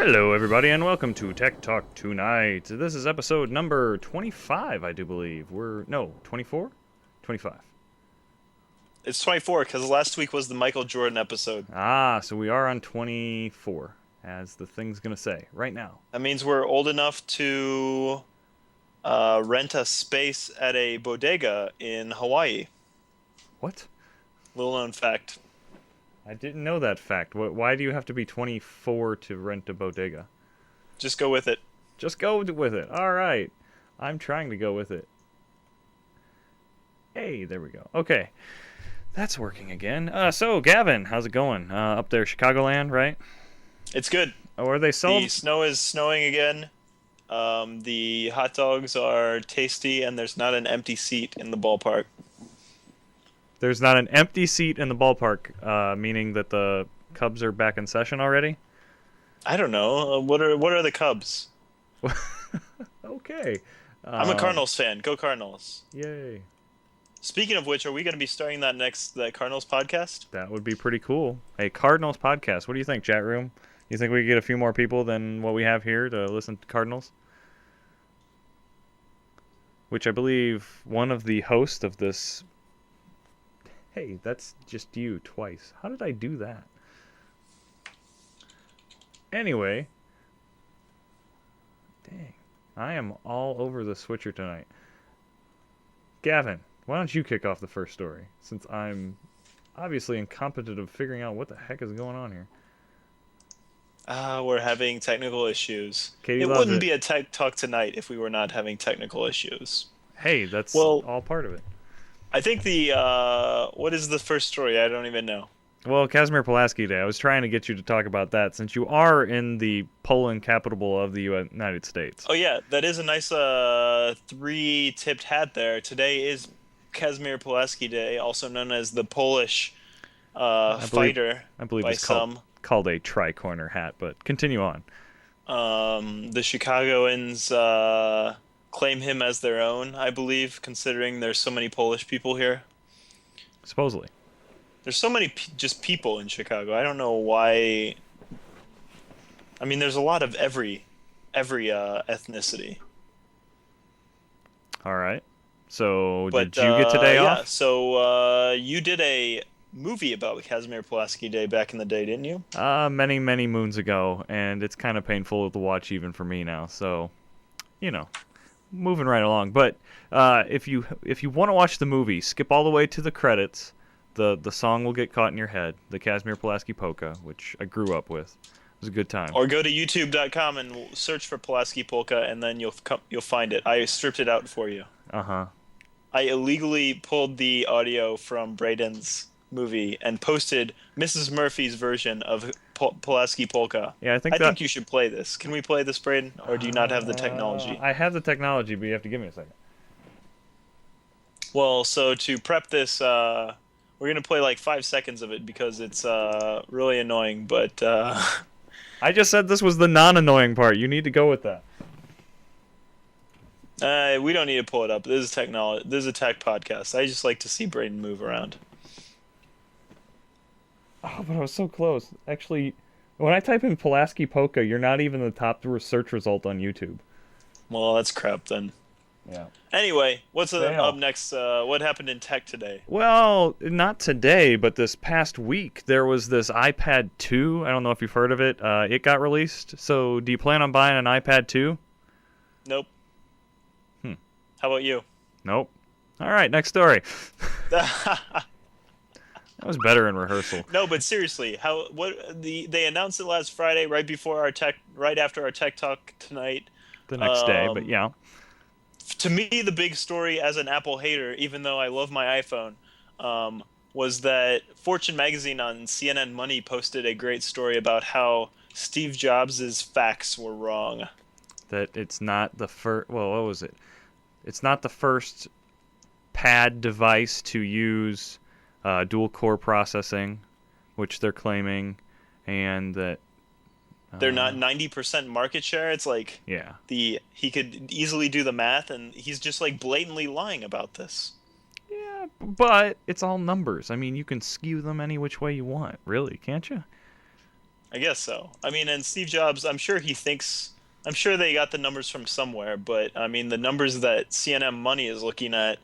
Hello, everybody, and welcome to Tech Talk Tonight. This is episode number 25, I do believe. 24? 25. It's 24 because last week was the Michael Jordan episode. So we are on 24, as the thing's gonna say, right now. That means we're old enough to rent a space at a bodega in Hawaii. What? Little known fact. I didn't know that fact. Why do you have to be 24 to rent a bodega? Just go with it. Just go with it. All right. I'm trying to go with it. Hey, there we go. Okay. That's working again. So, Gavin, how's it going? Up there, Chicagoland, right? It's good. Oh, are they sold? The snow is snowing again. The hot dogs are tasty, and there's not an empty seat in the ballpark. There's not an empty seat in the ballpark, meaning that the Cubs are back in session already? I don't know. What are the Cubs? Okay. I'm a Cardinals fan. Go Cardinals. Yay. Speaking of which, are we going to be starting that Cardinals podcast? That would be pretty cool. A Cardinals podcast. What do you think, chat room? You think we could get a few more people than what we have here to listen to Cardinals? Which I believe one of the hosts of this... Hey, that's just you twice. How did I do that? Anyway. Dang. I am all over the switcher tonight. Gavin, why don't you kick off the first story, since I'm obviously incompetent of figuring out what the heck is going on here. We're having technical issues. Katie It loves wouldn't it. be a tech talk tonight if we were not having technical issues. Hey, that's Well- all part of it. I think what is the first story? I don't even know. Well, Kazimir Pulaski Day, I was trying to get you to talk about that, since you are in the Poland capital of the United States. Oh yeah, that is a nice three-tipped hat there. Today is Kazimir Pulaski Day, also known as the Polish fighter I believe by it's some. called a tri-corner hat, but continue on. The Chicagoans claim him as their own, I believe, considering there's so many Polish people here. Supposedly. There's so many just people in Chicago. I don't know why. I mean, there's a lot of every ethnicity. All right. So, But did you get today yeah, off? so you did a movie about Kazimir Pulaski Day back in the day, didn't you? Many, many moons ago, and it's kind of painful to watch even for me now. So, moving right along. But if you want to watch the movie, skip all the way to the credits. The song will get caught in your head. The Kazimir Pulaski polka, which I grew up with. It was a good time. Or go to youtube.com and search for Pulaski Polka, and then you'll find it. I stripped it out for you. Uh-huh. I illegally pulled the audio from Braden's movie and posted Mrs. Murphy's version of Pulaski Polka. Yeah, I think think you should play this. Can we play this, Braden? Or do you not have the technology? I have the technology, but you have to give me a second. Well, so to prep this, we're going to play like 5 seconds of it because it's really annoying, but... I just said this was the non-annoying part. You need to go with that. We don't need to pull it up. This is technology. This is a tech podcast. I just like to see Braden move around. Oh, but I was so close. Actually, when I type in Pulaski Polka, you're not even the top search result on YouTube. Well, that's crap then. Yeah. Anyway, what's Fail. up next? What happened in tech today? Well, not today, but this past week, there was this iPad 2. I don't know if you've heard of it. It got released. So, do you plan on buying an iPad 2? Nope. How about you? Nope. All right, next story. That was better in rehearsal. No, but seriously, they announced it last Friday, right after our tech talk tonight. The next day, but yeah. To me, the big story as an Apple hater, even though I love my iPhone, was that Fortune magazine on CNN Money posted a great story about how Steve Jobs' facts were wrong. That it's not the first. Well, what was it? It's not the first pad device to use dual core processing, which they're claiming, and that they're not 90% market share. It's like yeah. He could easily do the math, and he's just like blatantly lying about this. Yeah, but it's all numbers. I mean, you can skew them any which way you want, really, can't you? I guess so. I mean, and Steve Jobs, I'm sure they got the numbers from somewhere, but I mean, the numbers that CNN Money is looking at,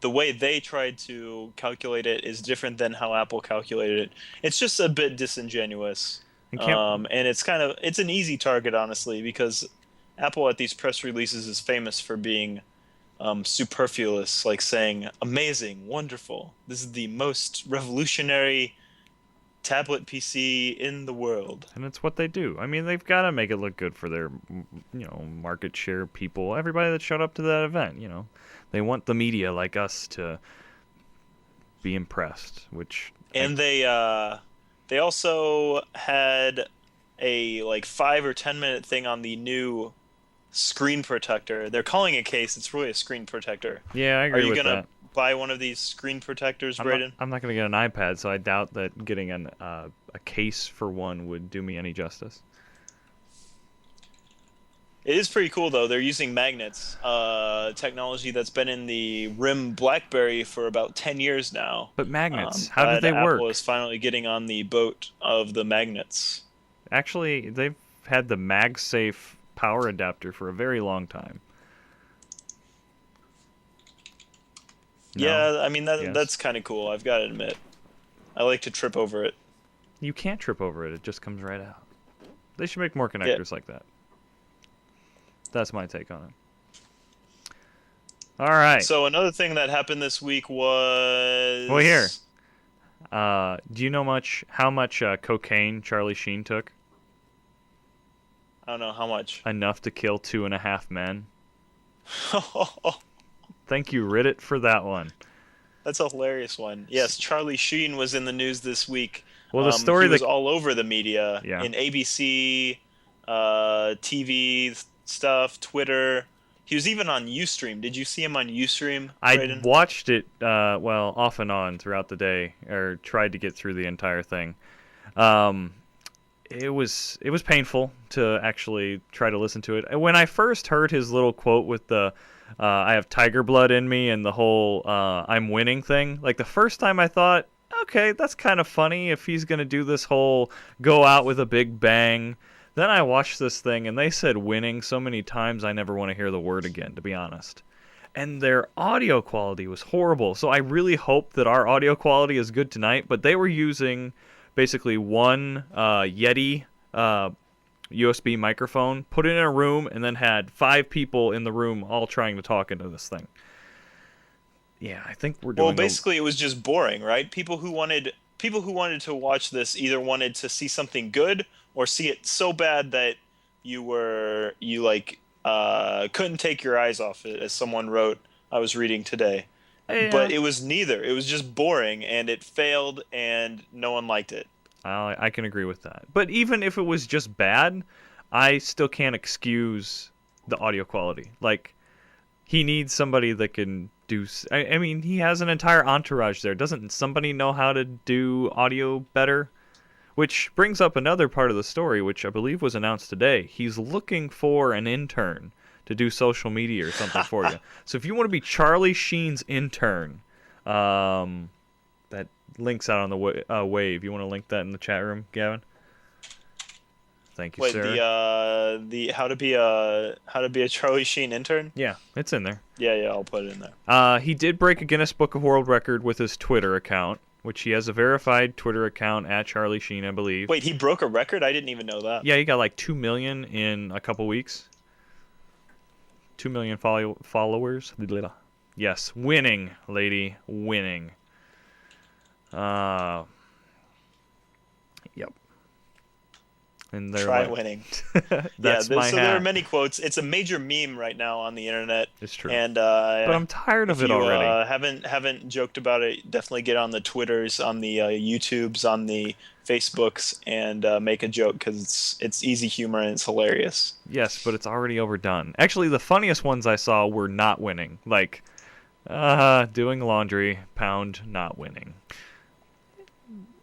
the way they tried to calculate it is different than how Apple calculated it. It's just a bit disingenuous. And can't And it's an easy target, honestly, because Apple at these press releases is famous for being superfluous, like saying, amazing, wonderful. This is the most revolutionary tablet PC in the world. and it's what they do. I mean, they've got to make it look good for their, market share people, everybody that showed up to that event. They want the media like us to be impressed, which And they also had a like 5 or 10 minute thing on the new screen protector. They're calling it a case. It's really a screen protector. yeah, I Are agree you with gonna that. buy one of these screen protectors, Braden? I'm not going to get an iPad, so I doubt that getting a case for one would do me any justice. It is pretty cool though. They're using magnets, technology that's been in the RIM BlackBerry for about 10 years now. But magnets, how do But they work? Apple is finally getting on the boat of the magnets. Actually, they've had the MagSafe power adapter for a very long time. No? Yeah, I mean Yes. that's kind of cool. I've got to admit, I like to trip over it. You can't trip over it. It just comes right out. They should make more connectors like that. That's my take on it. All right. So another thing that happened this week was. Well, here. Do you know how much cocaine Charlie Sheen took? I don't know how much. Enough to kill 2.5 men. Thank you, Reddit, for that one. That's a hilarious one. Yes, Charlie Sheen was in the news this week. Well, the story he was that all over the media, Yeah. in ABC, TV stuff, Twitter. He was even on Ustream. Did you see him on Ustream, I Braden? watched it, off and on throughout the day, or tried to get through the entire thing. It was painful to actually try to listen to it. When I first heard his little quote with the I have tiger blood in me and the whole I'm winning thing, like the first time I thought, okay, that's kind of funny if he's going to do this whole go out with a big bang. Then I watched this thing and they said winning so many times I never want to hear the word again, to be honest. And their audio quality was horrible. So I really hope that our audio quality is good tonight, but they were using basically one Yeti USB microphone, put it in a room, and then had 5 people in the room all trying to talk into this thing. Yeah, I think we're doing. Well, basically, it was just boring, right? People who wanted to watch this either wanted to see something good or see it so bad that you couldn't take your eyes off it, as someone wrote. I was reading today, but it was neither. It was just boring, and it failed, and no one liked it. I can agree with that. But even if it was just bad, I still can't excuse the audio quality. Like, he needs somebody that can do. I mean, he has an entire entourage there. Doesn't somebody know how to do audio better? Which brings up another part of the story, which I believe was announced today. He's looking for an intern to do social media or something for you. So if you want to be Charlie Sheen's intern, that link's out on the wave. You want to link that in the chat room, Gavin? Thank you, Wait, sir. the how to be a Charlie Sheen intern? Yeah, it's in there. Yeah, I'll put it in there. He did break a Guinness Book of World Record with his Twitter account, which he has a verified Twitter account at Charlie Sheen, I believe. Wait, he broke a record? I didn't even know that. Yeah, he got like 2 million in a couple weeks. 2 million followers. Yes, winning, lady, winning. Yep. And they're Try like, winning. That's yeah, my so hat. there are many quotes. It's a major meme right now on the internet. It's true. And but I'm tired of it already. Haven't joked about it, definitely get on the Twitters, on the YouTubes, on the Facebooks, and make a joke, because it's easy humor and it's hilarious. Yes, but it's already overdone. Actually, the funniest ones I saw were not winning. Like, doing laundry, pound, not winning.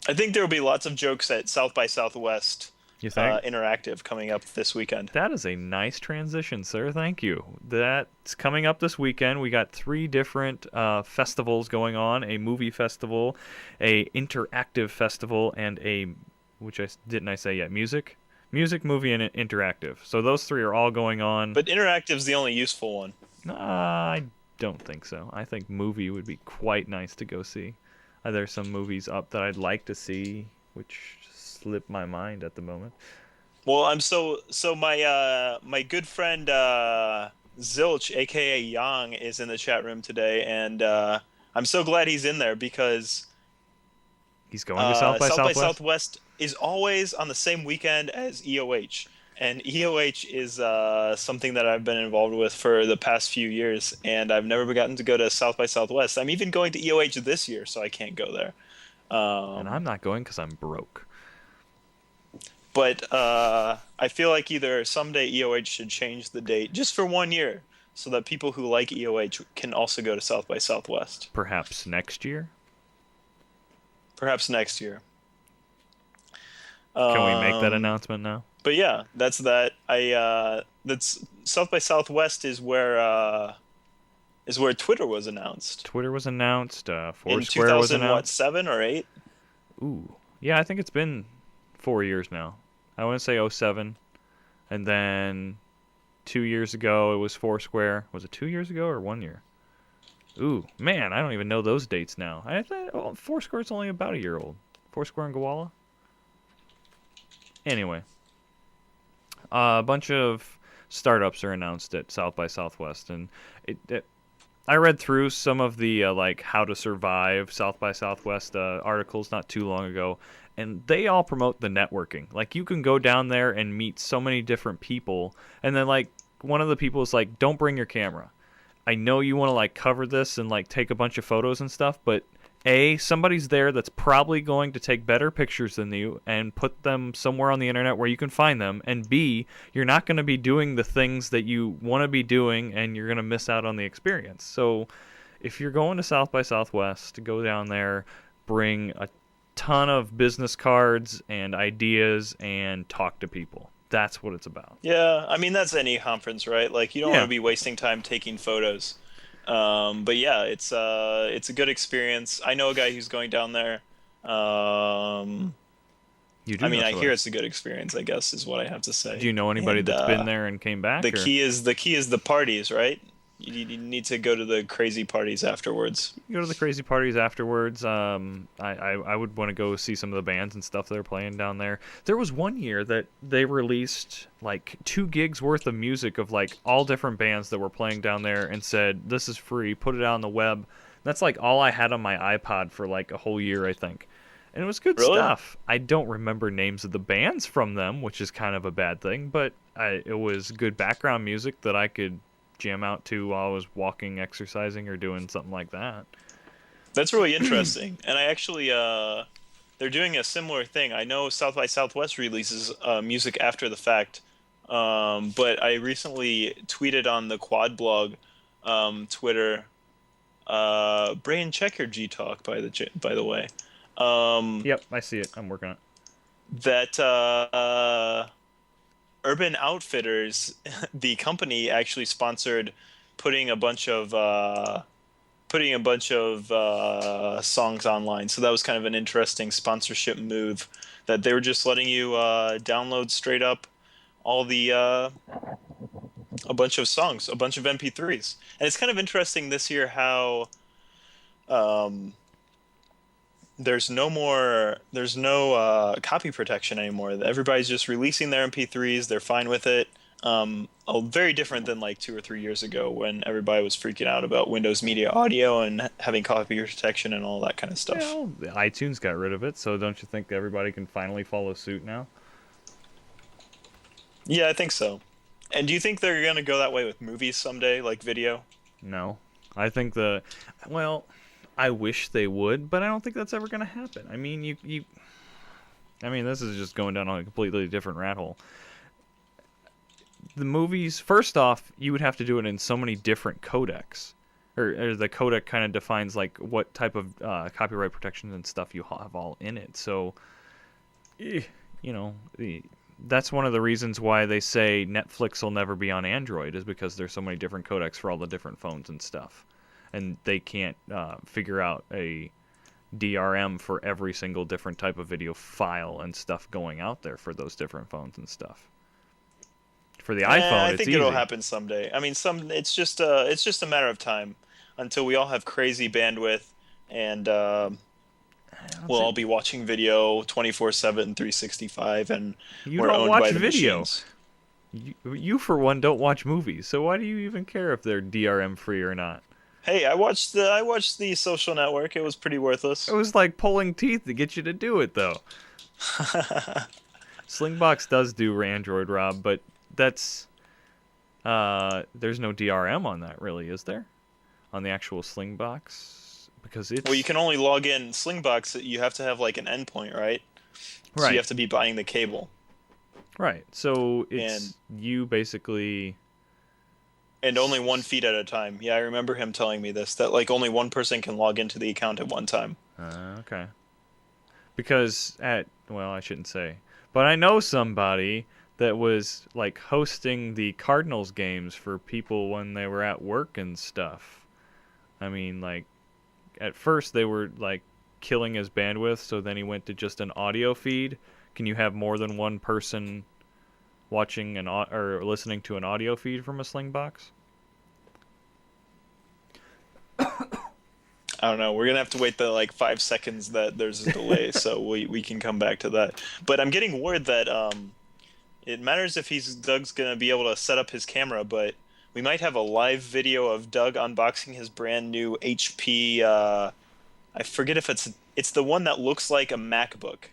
I think there will be lots of jokes at South by Southwest You think? Interactive coming up this weekend. That is a nice transition, sir. Thank you. That's coming up this weekend. We got 3 different festivals going on: a movie festival, a interactive festival, and a which didn't I say yet? Music, movie, and interactive. So those three are all going on. But interactive's the only useful one. I don't think so. I think movie would be quite nice to go see. There's some movies up that I'd like to see, which slip my mind at the moment. Well, I'm so my good friend Zilch, aka Yang, is in the chat room today, and I'm so glad he's in there because He's going to South by Southwest? Southwest is always on the same weekend as EOH, and EOH is something that I've been involved with for the past few years, and I've never gotten to go to South by Southwest. I'm even going to EOH this year, so I can't go there. And I'm not going because I'm broke. But I feel like either someday EOH should change the date just for 1 year so that people who like EOH can also go to South by Southwest. Perhaps next year? Perhaps next year. Can we make that announcement now? But yeah, that's that. That's South by Southwest is where Twitter was announced. Twitter was announced. Foursquare in 2000, was announced. What, 7 or 8? Ooh, yeah, I think it's been 4 years now. I want to say 2007, and then 2 years ago it was Foursquare. Was it 2 years ago or 1 year? Ooh, man, I don't even know those dates now. I thought Foursquare's only about a year old. Foursquare and Gowalla. Anyway, a bunch of startups are announced at South by Southwest, and I read through some of the like how to survive South by Southwest articles not too long ago, and they all promote the networking. Like, you can go down there and meet so many different people, and then like one of the people is like, don't bring your camera. I know you want to like cover this and like take a bunch of photos and stuff, but A, somebody's there that's probably going to take better pictures than you and put them somewhere on the internet where you can find them, and B, you're not going to be doing the things that you want to be doing, and you're going to miss out on the experience. So if you're going to South by Southwest, go down there, bring a ton of business cards and ideas, and talk to people. That's what it's about. Yeah, I mean, that's any conference, right? Like, you don't want to be wasting time taking photos. But yeah, it's a good experience. I know a guy who's going down there. You do? I mean, I hear it's a good experience, I guess, is what I have to say. Do you know anybody that's been there and came back? The key is the parties, right? You need to go to the crazy parties afterwards. You go to the crazy parties afterwards. I would want to go see some of the bands and stuff they're playing down there. There was 1 year that they released like 2 gigs worth of music of like all different bands that were playing down there, and said, this is free, put it out on the web. That's like all I had on my iPod for like a whole year, I think. And it was good stuff. I don't remember names of the bands from them, which is kind of a bad thing, but it was good background music that I could jam out to while I was walking, exercising, or doing something like that. That's really interesting. And I actually, they're doing a similar thing. I know South by Southwest releases music after the fact, but I recently tweeted on the Quad Blog Twitter. Brain, check your G-Talk, by the way. Yep, I see it. I'm working on it. That Urban Outfitters, the company, actually sponsored putting a bunch of songs online. So that was kind of an interesting sponsorship move, that they were just letting you download straight up all the a bunch of songs, a bunch of MP3s. And it's kind of interesting this year how there's no copy protection anymore. Everybody's just releasing their MP3s. They're fine with it. Very different than like 2 or 3 years ago when everybody was freaking out about Windows Media Audio and having copy protection and all that kind of stuff. Well, iTunes got rid of it, so don't you think everybody can finally follow suit now? Yeah, I think so. And do you think they're going to go that way with movies someday, like video? No. I think I wish they would, but I don't think that's ever going to happen. I mean, this is just going down on a completely different rat hole. The movies, first off, you would have to do it in so many different codecs. Or the codec kind of defines like what type of copyright protections and stuff you have all in it. So, that's one of the reasons why they say Netflix will never be on Android, is because there's so many different codecs for all the different phones and stuff. And they can't figure out a DRM for every single different type of video file and stuff going out there for those different phones and stuff. For the iPhone, I it's think it'll easy. happen someday. I mean, it's just a matter of time until we all have crazy bandwidth and I don't we'll see- all be watching video 24/7, 365, and You we're don't owned watch by the video. machines. You, for one, don't watch movies, so why do you even care if they're DRM free or not? Hey, I watched the Social Network. It was pretty It worthless. was like pulling teeth to get you to do it, though. Slingbox does do Android, Rob, but that's there's no DRM on that, really, is there? On the actual Slingbox, because it's Well, you can only log in Slingbox. You have to have like an endpoint, right? So right, you have to be buying the cable, right. So it's you basically. and only one feed at a time. Yeah, I remember him telling me this, that like only one person can log into the account at one time. Okay. Because well, I shouldn't say, but I know somebody that was like hosting the Cardinals games for people when they were at work and stuff. I mean, like at first they were like killing his bandwidth, so then he went to just an audio feed. Can you have more than one person watching or listening to an audio feed from a Slingbox? I don't know. We're gonna have to wait the like 5 seconds that there's a delay, so we can come back to that. But I'm getting word that it matters if Doug's gonna be able to set up his camera, but we might have a live video of Doug unboxing his brand new HP. I forget if it's the one that looks like a MacBook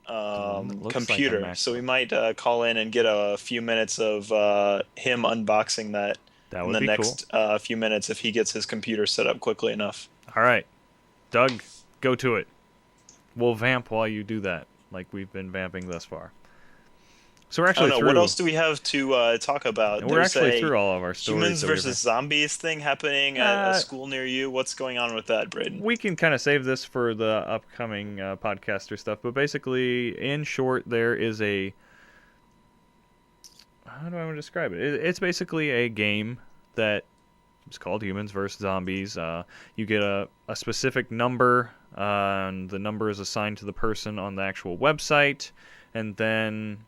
one that looks like a computer. So we MacBook. might call in and get a few minutes of him unboxing that That in would the be cool. next few minutes if he gets his computer set up quickly enough. All right, Doug, go to it. We'll vamp while you do that, like we've been vamping thus far. So we're I don't actually know. through. What else do we have to talk about? We're There's actually a through all of our stories. humans that we've- versus zombies thing happening at a Uh, school near you. What's going on with that, Braden? We can kind of save this for the upcoming podcaster stuff, but basically, in short, there is a. How do I want to describe it? It's basically a game that is called Humans vs. Zombies. You get a specific number, and the number is assigned to the person on the actual website, and then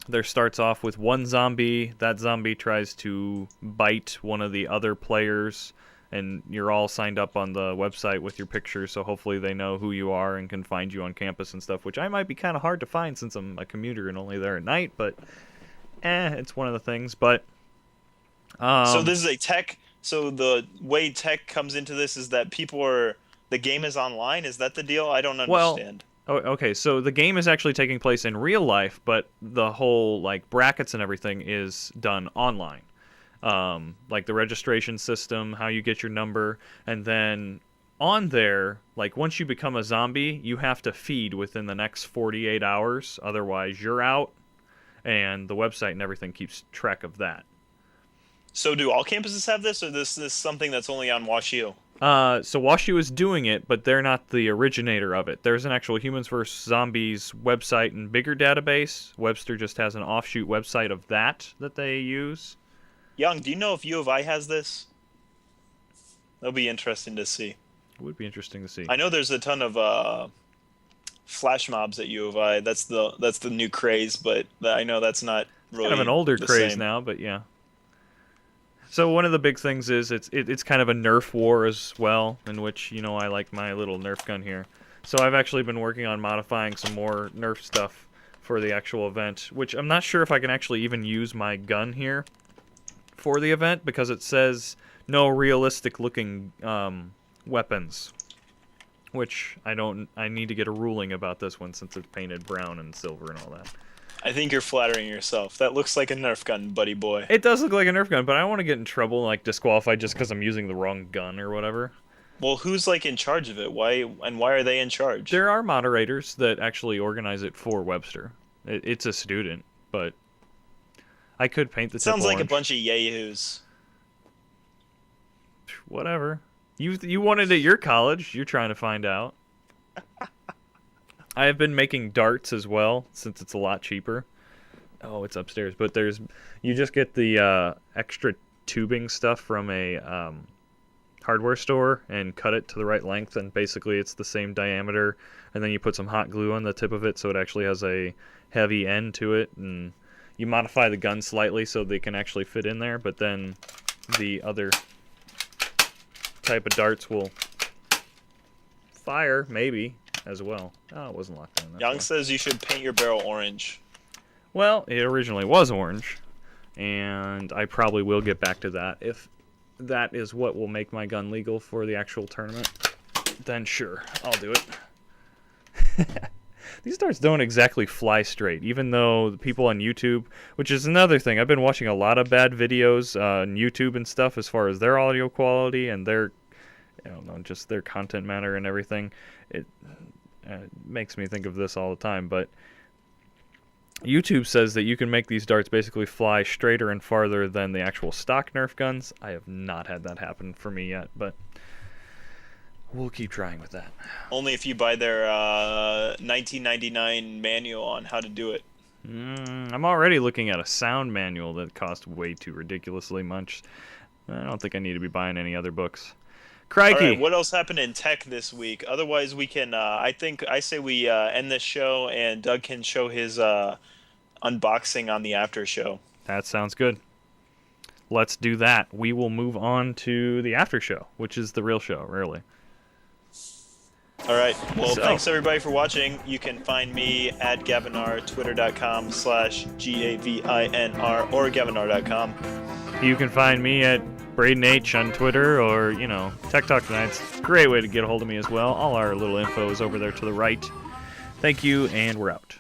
there starts off with one zombie. That zombie tries to bite one of the other players, and you're all signed up on the website with your pictures, so hopefully they know who you are and can find you on campus and stuff, which I might be kind of hard to find since I'm a commuter and only there at night, but it's one of the things. But So this is a tech. So the way tech comes into this is that the game is online. Is that the deal? I don't Well, understand. oh, okay, so the game is actually taking place in real life, but the whole like brackets and everything is done online. Like the registration system, how you get your number, and then on there, like once you become a zombie, you have to feed within the next 48 hours, otherwise you're out, and the website and everything keeps track of that. So do all campuses have this, or this is something that's only on WashU? So WashU is doing it, but they're not the originator of it. There's an actual Humans vs. Zombies website and bigger database. Webster just has an offshoot website of that they use. Young, do you know if U of I has this? That'll be interesting to see. It would be interesting to see. I know there's a ton of flash mobs at U of I. That's the new craze, but I know that's not really Kind of an older the craze same. now, but yeah. So one of the big things is it's kind of a Nerf war as well, in which, you know, I like my little Nerf gun here. So I've actually been working on modifying some more Nerf stuff for the actual event, which I'm not sure if I can actually even use my gun here for the event because it says no realistic looking weapons, which I need to get a ruling about this one since it's painted brown and silver and all that. I think you're flattering yourself. That looks like a Nerf gun, buddy boy. It does look like a Nerf gun, but I don't want to get in trouble, like disqualified just because I'm using the wrong gun or whatever. Well, who's like in charge of it? Why are they in charge? There are moderators that actually organize it for Webster. It's a student, but I could paint the tip Sounds like a orange. bunch of yahoos. Whatever. You wanted it at your college. You're trying to find out. I have been making darts as well since it's a lot cheaper. Oh, it's upstairs, but you just get the extra tubing stuff from a hardware store and cut it to the right length, and basically it's the same diameter, and then you put some hot glue on the tip of it so it actually has a heavy end to it, and you modify the gun slightly so they can actually fit in there, but then the other type of darts will fire, maybe, as well. Oh, it wasn't locked in. Young says you should paint your barrel orange. Well, it originally was orange, and I probably will get back to that. If that is what will make my gun legal for the actual tournament, then sure, I'll do it. These darts don't exactly fly straight, even though the people on YouTube, which is another thing, I've been watching a lot of bad videos on YouTube and stuff as far as their audio quality and their, I don't know, just their content matter and everything. It makes me think of this all the time, but YouTube says that you can make these darts basically fly straighter and farther than the actual stock Nerf guns. I have not had that happen for me yet, but we'll keep trying with that. Only if you buy their $19.99 manual on how to do it. I'm already looking at a sound manual that costs way too ridiculously much. I don't think I need to be buying any other books. Crikey! All right, what else happened in tech this week? Otherwise, we can. I say we end this show, and Doug can show his unboxing on the after show. That sounds good. Let's do that. We will move on to the after show, which is the real show, really. All right. Well, thanks everybody for watching. You can find me at Gavinar, twitter.com/GAVINR, or Gavinar.com. You can find me at Braden H on Twitter, or, Tech Talk Tonight's great way to get a hold of me as well. All our little info is over there to the right. Thank you, and we're out.